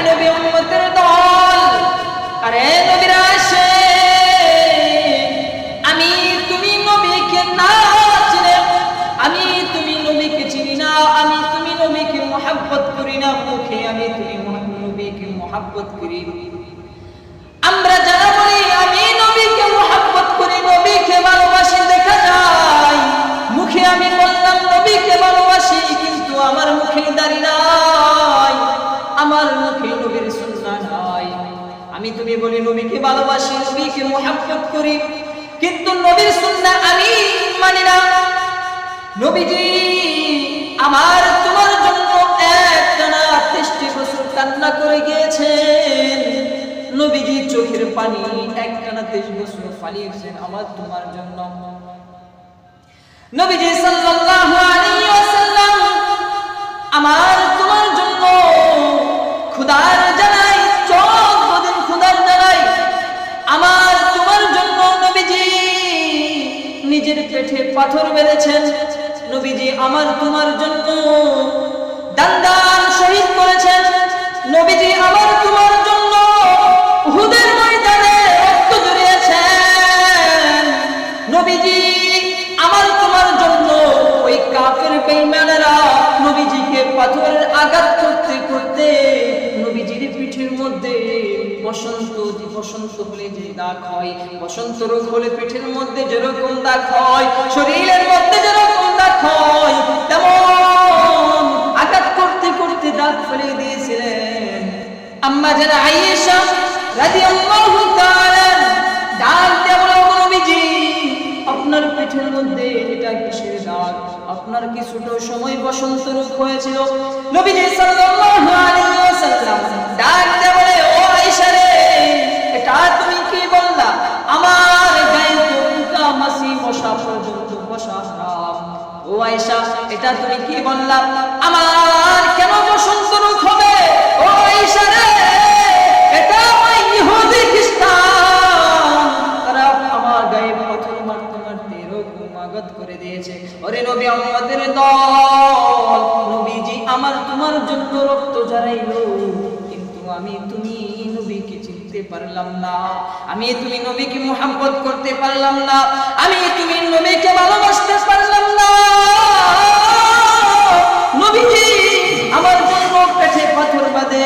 নবী উম্মতের দল, আরে নবীরা আসে, আমি তুমি নবীকে না চিনে, আমি তুমি নবীকে চিনি না, আমি তুমি নবীকে মুহাব্বত করি না, মুখে আমি তুমি নবীকে মুহাব্বত করি। আমরা যারা বলি আমি নবীকে মুহাব্বত করি, নবীকে ভালোবাসি, দেখা যায় মুখে আমি বললাম নবীকে ভালোবাসি, কিন্তু আমার মুখে দাড়ি নাই, আমার মুখে নবীর সুন্নাহ নাই। আমি তুমি বলি নবীকে ভালোবাসি, নবীকে মুহাব্বত করি, কিন্তু নবীর সুন্নাহ আমি মানি না। নবীজি আমার তোমার জন্য একটানা 63 বছর কান্না করে গিয়েছেন। নবীজি চোখের পানি একটানা 23 বছর ফালিয়েছেন আমার তোমার জন্য। নবীজি সাল্লাল্লাহু আলাইহি ওয়াসাল্লাম আমার তোমার জন্য খোদার জানাই 14 দিন খোদার জানাই আমার তোমার জন্য নবীজি নিজের পেটে পাথর মেরেছেন। নবীজি আমার তোমার জন্য দান্দান শহীদ করেছেন। নবীজি আমার তোমার জন্য উহুদের ময়দানে রক্ত ঝরিয়েছেন। নবীজি আমার তোমার জন্য ওই কাফের বেঈমানেরা নবীজিকে পাথরের আঘাত করতে করতে নবীজির পিঠের মধ্যে বসন্ত হলে যে দাগ হয়, বসন্ত রোগ হলে পিঠের মধ্যে যেরকম দাগ হয়, শরীরের মধ্যে যেরকম দাগ হয়, তেমন আঘাত করতে করতে দাগ ফেলে দিয়েছিলেন। আম্মা জান আয়েশা রাদিয়াল্লাহু তাআলা ডাক দিয়ে বললেন, নবীজি আপনার পিঠের মধ্যে এটা কিসের দাগ? আপনার কি ছোট সময় বসন্ত রোগ হয়েছিল? নবীজি সাল্লাল্লাহু আলাইহি ওয়াসাল্লাম ডাক দিয়ে বলে, ও আয়েশা রে, এটা তুমি কি বললা? আমার গায়ে তো পোকা মাছি মশা পর্যন্ত বসা হারাম। ও আয়েশা, এটা তুমি কি বললা? আমার কেন বসন্ত রোগ হবে? ও আয়েশা রে, এটা ওই ইহুদি খ্রিস্টান, তারা আমার গায়ে পাথর মারতে মারতে এরকম আঘাত করে দিয়েছে। ওরে নবী উম্মতের দল, নবীজি আমার তোমার জন্য রক্ত ঝরাইলো, কিন্তু আমি তুমি নবীকে চিনতে পারলাম না, আমি তুমি নবীকে মুহাব্বত করতে পারলাম না, আমি তুমি নবীকে ভালোবাসতে পারলাম না। নবীজি আমার জন্য পেটে পাথর বাঁধে